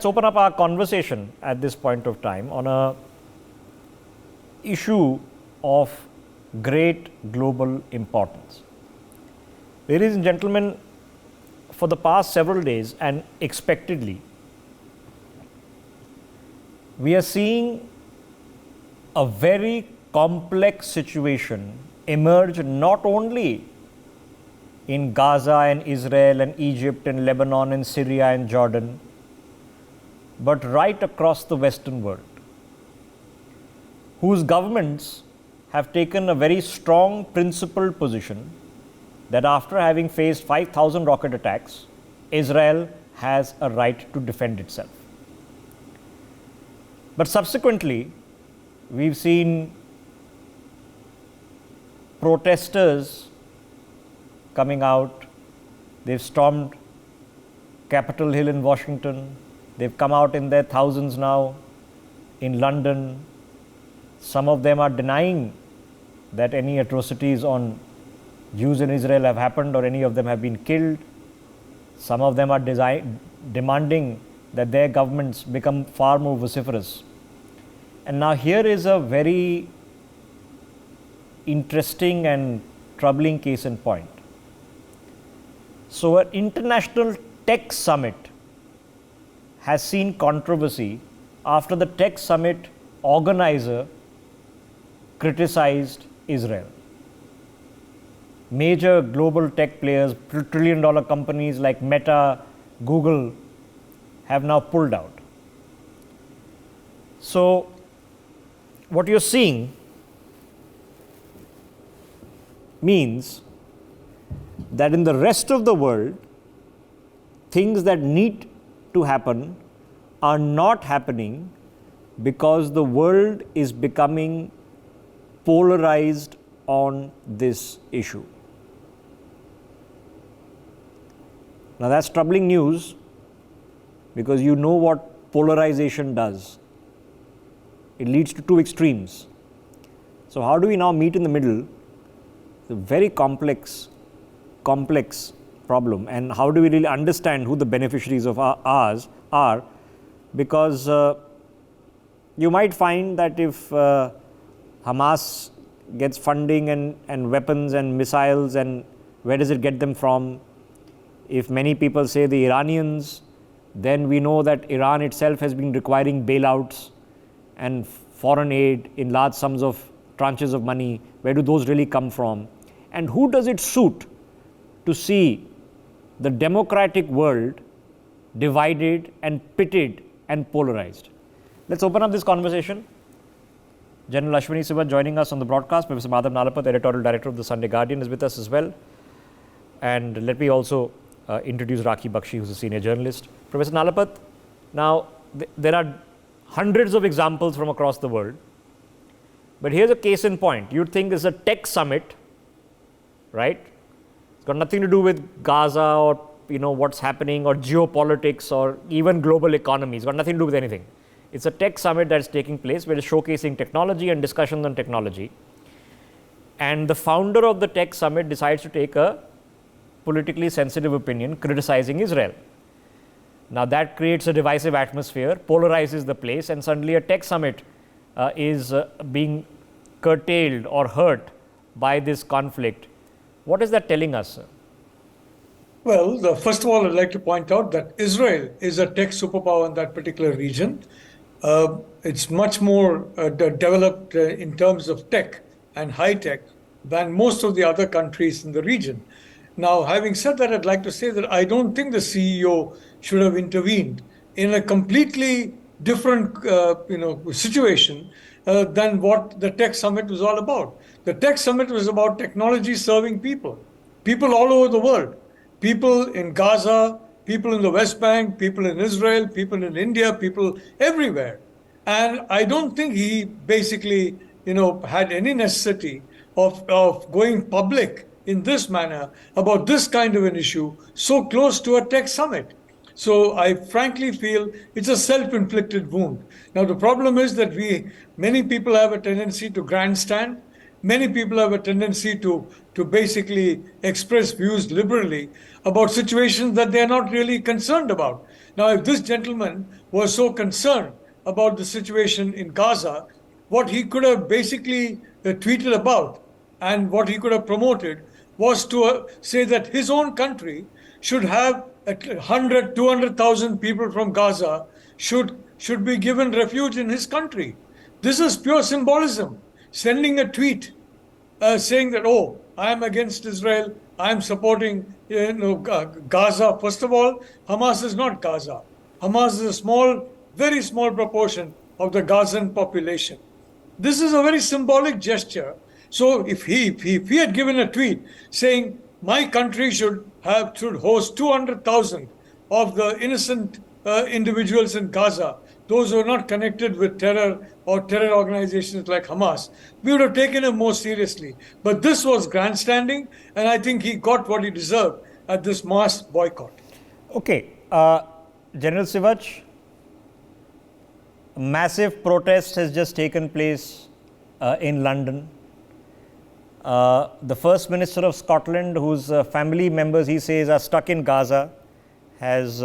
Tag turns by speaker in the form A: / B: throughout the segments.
A: let's open up our conversation at this point of time on a issue of great global importance. Ladies and gentlemen, for the past several days and expectedly, we are seeing a very complex situation emerge not only in Gaza and Israel and Egypt and Lebanon and Syria and Jordan, but right across the Western world, whose governments have taken a very strong principled position that after having faced 5,000 rocket attacks, Israel has a right to defend itself. But subsequently, we've seen protesters coming out. They've stormed Capitol Hill in Washington. They've come out in their thousands now in London. Some of them are denying that any atrocities on Jews in Israel have happened or any of them have been killed. Some of them are demanding that their governments become far more vociferous. And now here is a very interesting and troubling case in point. So an international tech summit has seen controversy after the tech summit organizer criticized Israel. Major global tech players, trillion-dollar companies like Meta, Google, have now pulled out. So what you're seeing means that in the rest of the world, things that need to happen are not happening because the world is becoming polarized on this issue. Now that's troubling news because you know what polarization does. It leads to two extremes. So how do we now meet in the middle? It's a very complex problem. And how do we really understand who the beneficiaries of ours are? Because you might find that if Hamas gets funding and weapons and missiles, and where does it get them from? If many people say the Iranians, then we know that Iran itself has been requiring bailouts and foreign aid in large sums of tranches of money. Where do those really come from? And who does it suit to see the democratic world divided and pitted and polarized? Let's open up this conversation. General Ashwini Siva joining us on the broadcast. Professor Madhav Nalapat, editorial director of the Sunday Guardian, is with us as well. And let me also introduce Rakhi Bakshi, who's a senior journalist. Professor Nalapat, now there are hundreds of examples from across the world, but here's a case in point. You'd think it's a tech summit, right? It's got nothing to do with Gaza or what's happening or geopolitics or even global economy. It's got nothing to do with anything. It's a tech summit that's taking place where it's showcasing technology and discussions on technology. And the founder of the tech summit decides to take a politically sensitive opinion criticizing Israel. Now that creates a divisive atmosphere, polarizes the place, and suddenly a tech summit is being curtailed or hurt by this conflict. What is that telling us, sir?
B: Well, first of all, I'd like to point out that Israel is a tech superpower in that particular region. It's much more developed in terms of tech and high tech than most of the other countries in the region. Now, having said that, I'd like to say that I don't think the CEO should have intervened in a completely different situation than what the tech summit was all about. The tech summit was about technology serving people all over the world. People in Gaza, people in the West Bank, people in Israel, people in India, people everywhere. And I don't think he basically, had any necessity of going public in this manner about this kind of an issue so close to a tech summit. So I frankly feel it's a self-inflicted wound. Now, the problem is that many people have a tendency to grandstand many people have a tendency to basically express views liberally about situations that they're not really concerned about. Now, if this gentleman was so concerned about the situation in Gaza, what he could have basically tweeted about and what he could have promoted was to say that his own country should have 100, 200,000 people from Gaza should be given refuge in his country. This is pure symbolism. Sending a tweet saying that, oh, I am against Israel, I am supporting Gaza. First of all, Hamas is not Gaza. Hamas is a small, very small proportion of the Gazan population. This is a very symbolic gesture. So if he had given a tweet saying my country should host 200,000 of the innocent individuals in Gaza, those who are not connected with terror or terror organizations like Hamas, we would have taken him more seriously. But this was grandstanding, and I think he got what he deserved at this mass boycott.
A: Okay, General Sivach, a massive protest has just taken place in London. The First Minister of Scotland, whose family members he says are stuck in Gaza, has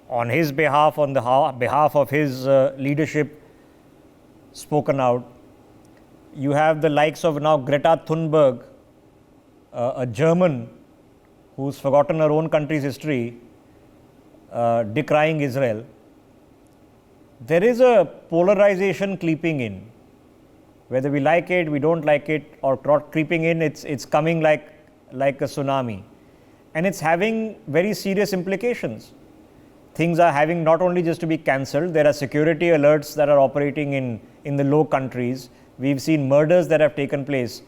A: on his behalf, on the behalf of his leadership, spoken out. You have the likes of now Greta Thunberg, a German who's forgotten her own country's history, decrying Israel. There is a polarization creeping in. Whether we like it, we don't like it, or not creeping in, it's coming like a tsunami. And it's having very serious implications. Things are having not only just to be cancelled, there are security alerts that are operating in the low countries. We've seen murders that have taken place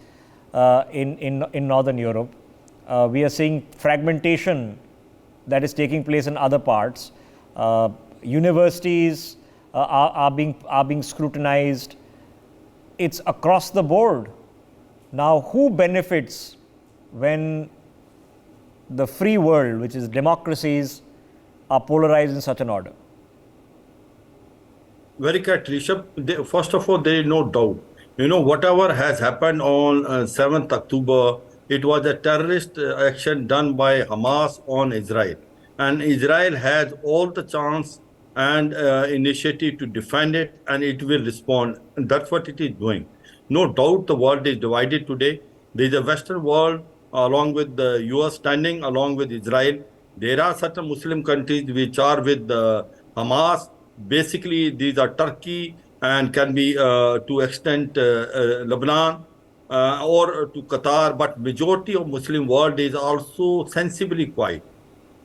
A: in Northern Europe. We are seeing fragmentation that is taking place in other parts. Universities are being scrutinized. It's across the board. Now, who benefits when the free world, which is democracies, are polarized in such an order?
C: Very correct, Rishabh. First of all, there is no doubt. Whatever has happened on 7th October, it was a terrorist action done by Hamas on Israel. And Israel has all the chance and initiative to defend it, and it will respond. And that's what it is doing. No doubt the world is divided today. There is a Western world along with the US standing along with Israel. There are certain Muslim countries which are with Hamas. Basically, these are Turkey and can be to extent Lebanon or to Qatar. But majority of Muslim world is also sensibly quiet.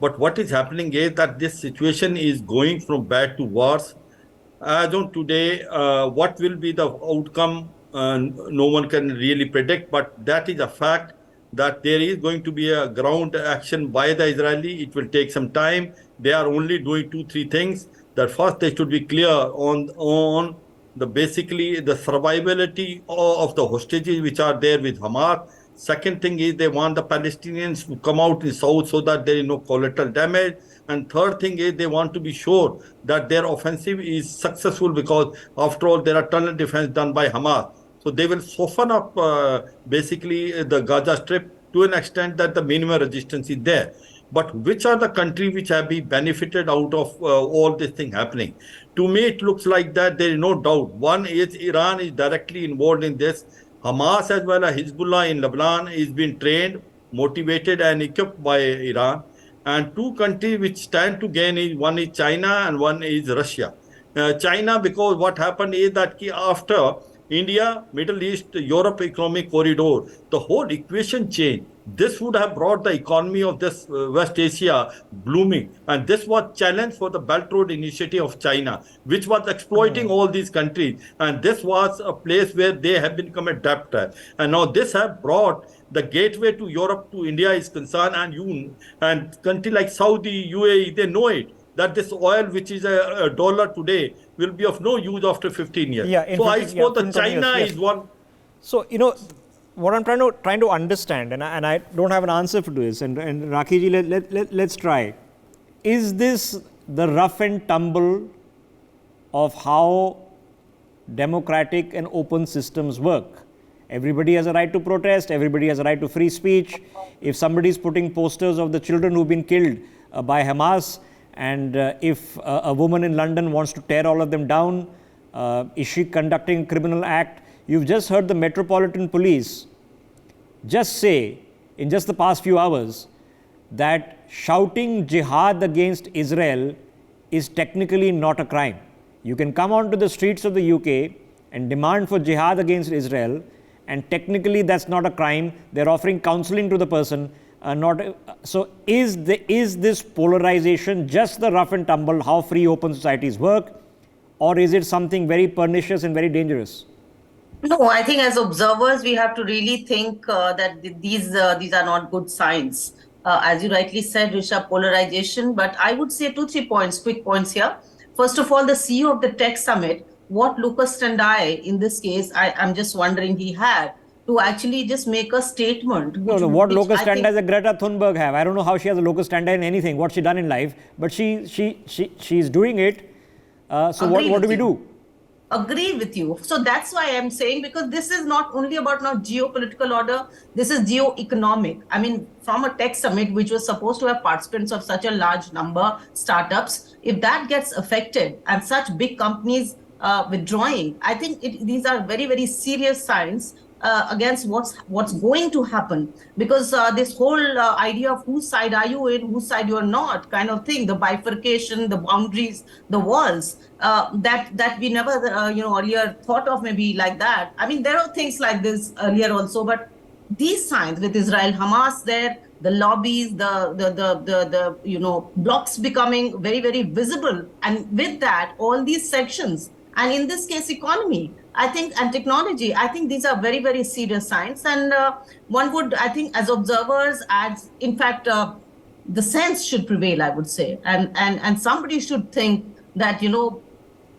C: But what is happening is that this situation is going from bad to worse. As on today, what will be the outcome, no one can really predict, but that is a fact that there is going to be a ground action by the Israeli. It will take some time. They are only doing 2-3 things. That first, they should be clear on the basically the survivability of the hostages which are there with Hamas. Second thing is they want the Palestinians to come out in south so that there is no collateral damage. And third thing is they want to be sure that their offensive is successful because after all there are tunnel defense done by Hamas. So they will soften up basically the Gaza Strip to an extent that the minimum resistance is there. But which are the countries which have been benefited out of all this thing happening? To me, it looks like that there is no doubt. One is Iran is directly involved in this. Hamas as well as Hezbollah in Lebanon is being trained, motivated and equipped by Iran. And two countries which stand to gain is one is China and one is Russia. China, because what happened is that after India, Middle East, Europe economic corridor, the whole equation changed. This would have brought the economy of this West Asia blooming. And this was challenge for the Belt Road Initiative of China, which was exploiting all these countries. And this was a place where they have become a debtor. And now this have brought the gateway to Europe to India is concerned, and country like Saudi, UAE, they know it, that this oil, which is a dollar today, will be of no use after 15 years.
A: Yeah,
C: so I suppose that China is one.
A: So, what I'm trying to understand, and I don't have an answer for this, and Rakhi ji, let's try. Is this the rough and tumble of how democratic and open systems work? Everybody has a right to protest. Everybody has a right to free speech. If somebody is putting posters of the children who've been killed by Hamas, and if a woman in London wants to tear all of them down, is she conducting a criminal act? You've just heard the Metropolitan Police just say, in just the past few hours, that shouting jihad against Israel is technically not a crime. You can come onto the streets of the UK and demand for jihad against Israel, and technically that's not a crime. They're offering counseling to the person. So is this polarization just the rough and tumble, how free open societies work, or is it something very pernicious and very dangerous?
D: No, I think as observers, we have to really think that these are not good signs. As you rightly said, Rishabh, polarization. But I would say 2-3 points, quick points here. First of all, the CEO of the Tech Summit, what locus standi in this case, I'm just wondering he had to actually just make a statement.
A: No, what locus standi does Greta Thunberg have? I don't know how she has a locus standi in anything, what she done in life, but she's doing it. So what do we do?
D: Agree with you. So that's why I'm saying, because this is not only about now geopolitical order, this is geo-economic. I mean, from a tech summit, which was supposed to have participants of such a large number, startups, if that gets affected and such big companies withdrawing, I think these are very, very serious signs against what's going to happen, because this whole idea of whose side are you in, whose side you are not, kind of thing, the bifurcation, the boundaries, the walls, that we never earlier thought of, maybe like that. I mean, there are things like this earlier also, but these signs with Israel-Hamasr there, the lobbies, the blocks becoming very, very visible, and with that, all these sections, and in this case, economy, I think, and technology, I think these are very, very serious signs. And one would, I think, as observers, in fact, the sense should prevail, I would say. And somebody should think that,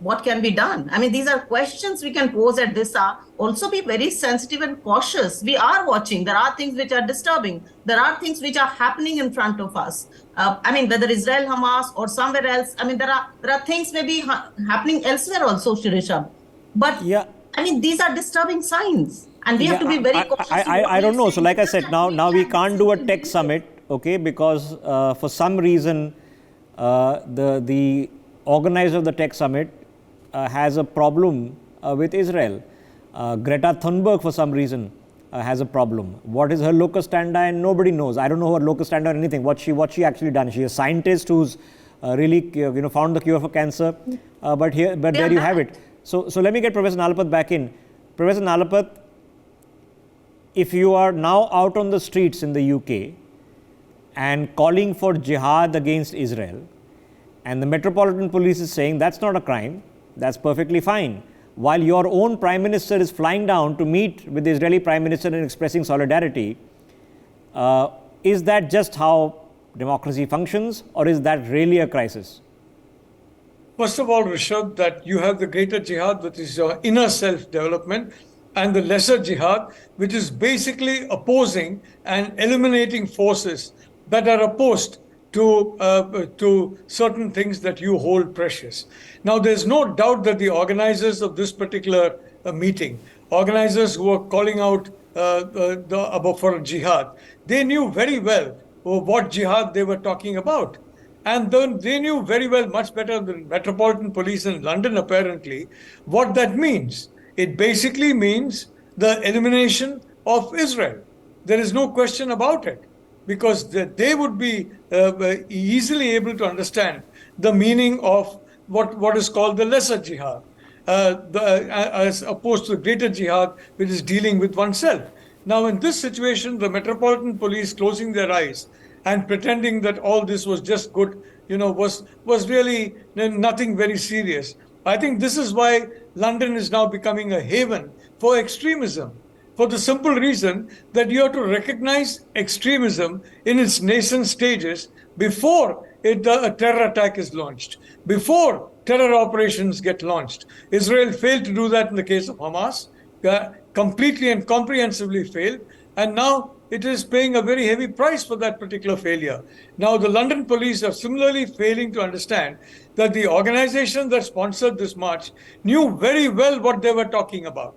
D: what can be done? I mean, these are questions we can pose at this hour. Also be very sensitive and cautious. We are watching. There are things which are disturbing. There are things which are happening in front of us. I mean, whether Israel-Hamasr or somewhere else, I mean, there are things maybe happening elsewhere also, Shirisha. But yeah, I mean, these are disturbing signs, and we have to be very cautious.
A: I don't know. So like I said, now we can't do a tech summit, okay, because for some reason the organizer of the tech summit has a problem with Israel. Greta Thunberg, for some reason, has a problem. What is her locus standi? And nobody knows. I don't know her locus standi or anything. What she actually done? She's a scientist who's really found the cure for cancer. But there you have it. So let me get Professor Nalapat back in. Professor Nalapat, if you are now out on the streets in the UK and calling for jihad against Israel, and the Metropolitan Police is saying that's not a crime, that's perfectly fine, while your own Prime Minister is flying down to meet with the Israeli Prime Minister and expressing solidarity, is that just how democracy functions, or is that really a crisis?
B: First of all, Rishabh, that you have the greater jihad, which is your inner self-development, and the lesser jihad, which is basically opposing and eliminating forces that are opposed to certain things that you hold precious. Now, there's no doubt that the organizers of this particular meeting, organizers who are calling out for a jihad, they knew very well what jihad they were talking about. And then they knew very well, much better than Metropolitan Police in London, apparently, what that means. It basically means the elimination of Israel. There is no question about it, because they would be easily able to understand the meaning of what is called the lesser jihad, as opposed to the greater jihad, which is dealing with oneself. Now, in this situation, the Metropolitan Police closing their eyes and pretending that all this was just good, was really nothing very serious. I think this is why London is now becoming a haven for extremism, for the simple reason that you have to recognize extremism in its nascent stages before a terror attack is launched, before terror operations get launched. Israel failed to do that in the case of Hamas, completely and comprehensively failed, and now it is paying a very heavy price for that particular failure. Now, the London police are similarly failing to understand that the organization that sponsored this march knew very well what they were talking about.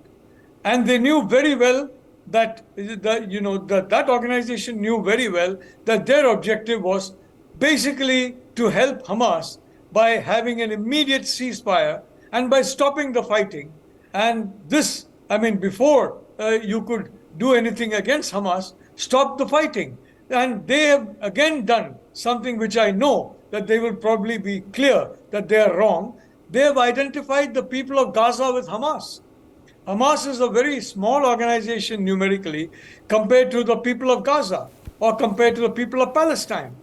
B: And they knew very well that that organization knew very well that their objective was basically to help Hamas by having an immediate ceasefire and by stopping the fighting. And this, I mean, before you could do anything against Hamas, stop the fighting. And they have again done something which I know that they will probably be clear that they are wrong. They have identified the people of Gaza with Hamas. Hamas is a very small organization numerically compared to the people of Gaza or compared to the people of Palestine.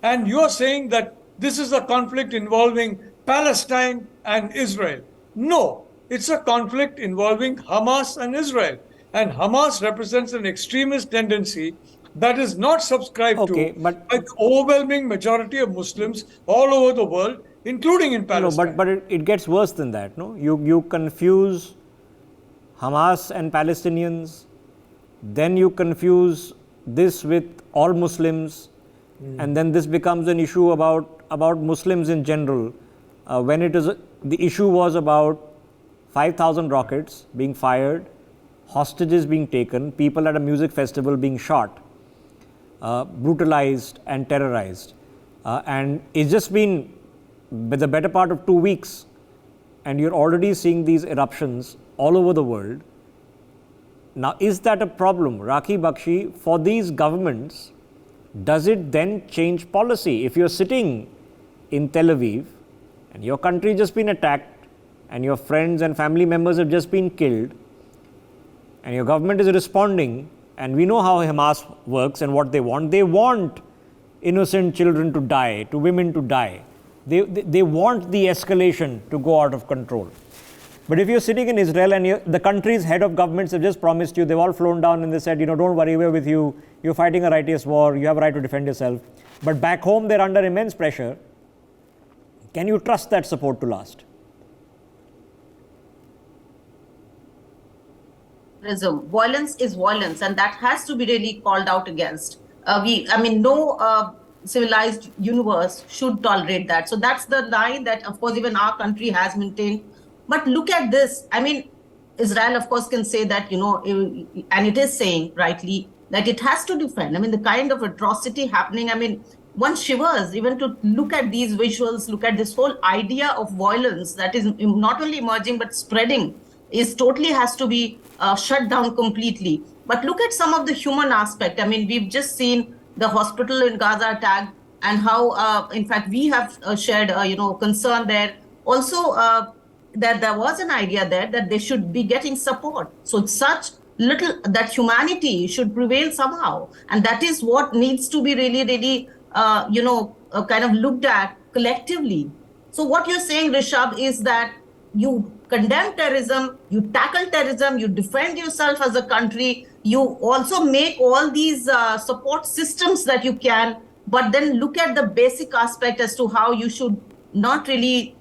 B: And you are saying that this is a conflict involving Palestine and Israel. No, it's a conflict involving Hamas and Israel. And Hamas represents an extremist tendency that is not subscribed to by the overwhelming majority of Muslims all over the world, including in Palestine.
A: No, but it gets worse than that. No, you confuse Hamas and Palestinians, then you confuse this with all Muslims, and then this becomes an issue about Muslims in general. When the issue was about 5,000 rockets being fired, hostages being taken, people at a music festival being shot, brutalized and terrorized, and it's just been the better part of 2 weeks, and you're already seeing these eruptions all over the world. Now, is that a problem, Rakhi Bakshi, for these governments? Does it then change policy? If you're sitting in Tel Aviv and your country just been attacked and your friends and family members have just been killed and your government is responding, and we know how Hamas works and what they want innocent children to die, to women to die. They want the escalation to go out of control. But if you're sitting in Israel and the country's head of governments have just promised you, they've all flown down and they said, don't worry, we're with you, you're fighting a righteous war, you have a right to defend yourself. But back home, they're under immense pressure. Can you trust that support to last?
D: Violence is violence, and that has to be really called out against. No civilized universe should tolerate that. So that's the line that, of course, even our country has maintained. But look at this. Israel, of course, can say that, and it is saying rightly that it has to defend. The kind of atrocity happening, one shivers even to look at these visuals, look at this whole idea of violence that is not only emerging but spreading is totally has to be shut down completely. But look at some of the human aspect. We've just seen the hospital in Gaza attacked, and how, in fact, we have shared, concern there. Also, that there was an idea there that they should be getting support. So such little, that humanity should prevail somehow. And that is what needs to be really, really, kind of looked at collectively. So what you're saying, Rishabh, is that you condemn terrorism, you tackle terrorism, you defend yourself as a country, you also make all these support systems that you can, but then look at the basic aspect as to how you should not really,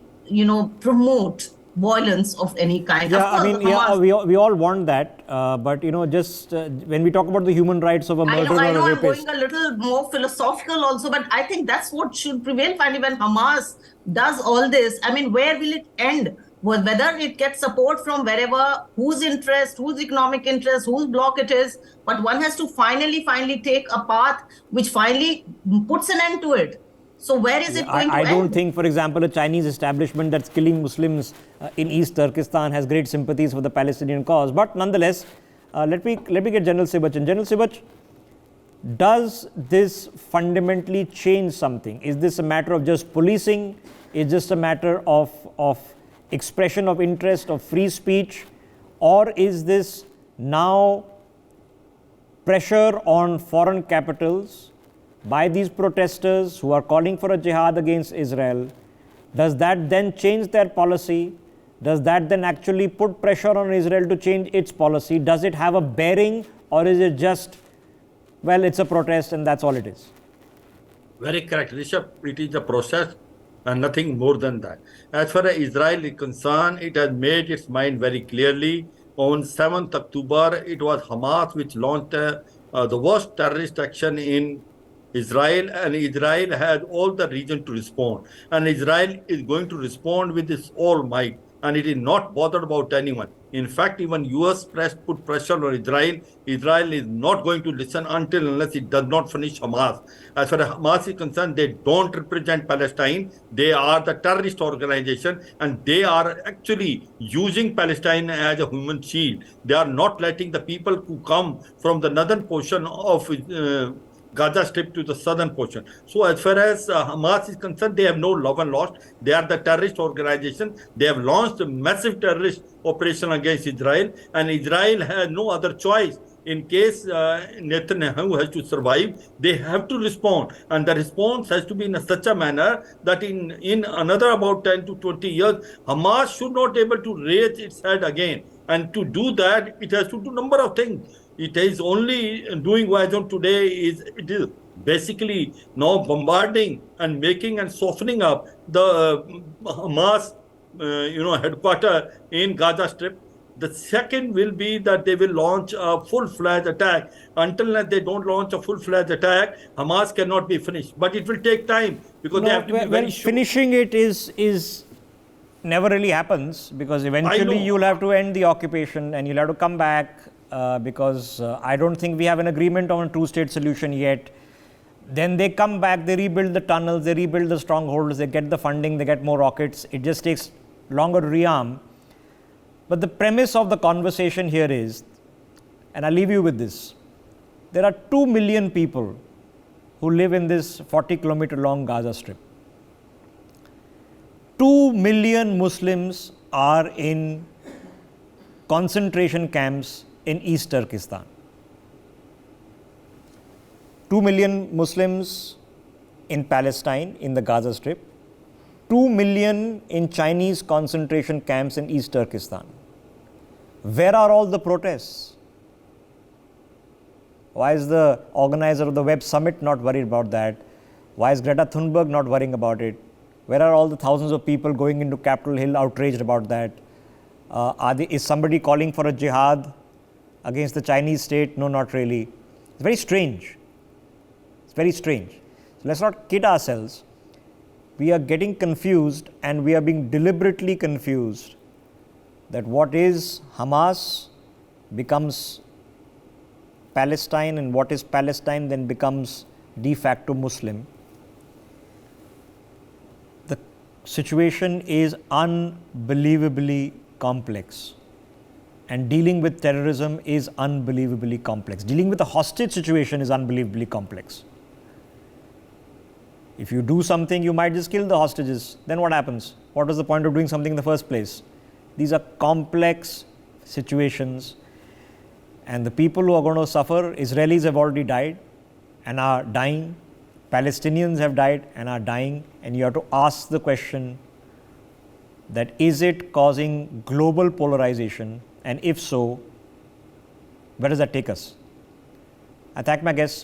D: promote violence of any kind.
A: Yeah, we all want that, but just when we talk about the human rights of a murderer or a rapist,
D: I'm going a little more philosophical also, but I think that's what should prevail finally when Hamas does all this. Where will it end? Whether it gets support from wherever, whose interest, whose economic interest, whose bloc it is, but one has to finally take a path which finally puts an end to it. So where is it going to end?
A: I don't think, for example, a Chinese establishment that's killing Muslims in East Turkestan has great sympathies for the Palestinian cause. But nonetheless, let me get General Sibach. And General Sibach, does this fundamentally change something? Is this a matter of just policing? Is this a matter of expression of interest, of free speech? Or is this now pressure on foreign capitals by these protesters who are calling for a jihad against Israel? Does that then change their policy? Does that then actually put pressure on Israel to change its policy? Does it have a bearing, or is it just, well, it's a protest and that's all it is?
C: Very correct, Rishabh. It is a process and nothing more than that. As far as Israel is concerned, it has made its mind very clearly. On 7th October, it was Hamas which launched the worst terrorist action in Israel, and Israel has all the reason to respond. And Israel is going to respond with its all might. and it is not bothered about anyone. In fact, even US press put pressure on Israel. Israel is not going to listen until unless it does not finish Hamas. As far as Hamas is concerned, they don't represent Palestine. They are the terrorist organization, and they are actually using Palestine as a human shield. They are not letting the people who come from the northern portion of Gaza Strip to the southern portion. So as far as Hamas is concerned, they have no love and lost. They are the terrorist organization. They have launched a massive terrorist operation against Israel, and Israel has no other choice. In case Netanyahu has to survive, they have to respond, and the response has to be in such a manner that in another about 10 to 20 years, Hamas should not be able to raise its head again. And to do that, it has to do a number of things. It is only doing what on today it is basically now bombarding and making and softening up the Hamas headquarters in Gaza Strip. The second will be that they will launch a full-fledged attack. Until they don't launch a full-fledged attack, Hamas cannot be finished. But it will take time because they have to be very sure.
A: Finishing it is never really happens, because eventually you'll have to end the occupation and you'll have to come back, because I don't think we have an agreement on a two-state solution yet. Then they come back, they rebuild the tunnels, they rebuild the strongholds, they get the funding, they get more rockets. It just takes longer to rearm. But the premise of the conversation here is, and I'll leave you with this, there are 2 million people who live in this 40-kilometer long Gaza Strip. 2 million Muslims are in concentration camps in East Turkestan. 2 million Muslims in Palestine, in the Gaza Strip. 2 million in Chinese concentration camps in East Turkestan. Where are all the protests? Why is the organizer of the Web Summit not worried about that? Why is Greta Thunberg not worrying about it? Where are all the thousands of people going into Capitol Hill outraged about that? Is somebody calling for a jihad against the Chinese state? No, not really. It's very strange. It's very strange. So let's not kid ourselves. We are getting confused, and we are being deliberately confused, that what is Hamas becomes Palestine, and what is Palestine then becomes de facto Muslim. The situation is unbelievably complex, and dealing with terrorism is unbelievably complex. Dealing with a hostage situation is unbelievably complex. If you do something, you might just kill the hostages. Then what happens? What was the point of doing something in the first place? These are complex situations, and the people who are going to suffer, Israelis have already died and are dying. Palestinians have died and are dying, and you have to ask the question that is it causing global polarization, and if so, where does that take us? I thank my guests.